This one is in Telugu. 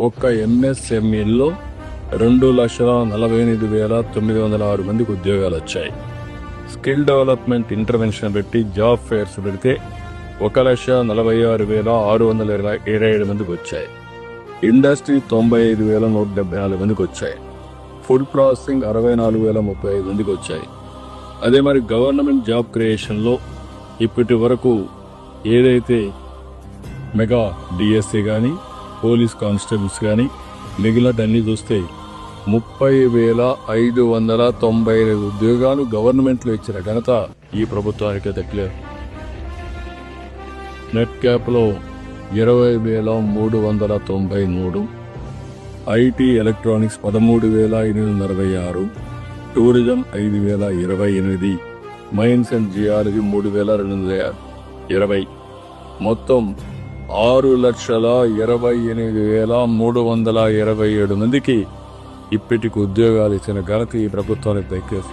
ఒక్క ఎంఎస్ఎంఈలో 2,48,906 మందికి ఉద్యోగాలు వచ్చాయి. స్కిల్ డెవలప్మెంట్ ఇంటర్వెన్షన్ పెట్టి జాబ్ ఫేర్స్ పెడితే 1,46,627 మందికి వచ్చాయి. ఇండస్ట్రీ 95,174 మందికి వచ్చాయి. ఫుడ్ ప్రాసెసింగ్ 64,035 మందికి వచ్చాయి. అదే మరి గవర్నమెంట్ జాబ్ క్రియేషన్లో ఇప్పటి వరకు ఏదైతే మెగా డిఎస్సి కానీ పోలీస్ కానిస్టేబుల్స్ కానీ మిగిలినన్ని చూస్తే 30,595 ఉద్యోగాలు గవర్నమెంట్లో ఇచ్చిన ఘనత ఈ ప్రభుత్వానికే దక్కలేదు. నెట్ క్యాప్లో 20,393, IT electronics 13,846, tourism 5,028, mines and geology 3,220, మొత్తం 6,28,327 మందికి ఇప్పటికి ఉద్యోగాలు ఇచ్చిన ఘనత ఈ ప్రభుత్వానికి దక్కేది.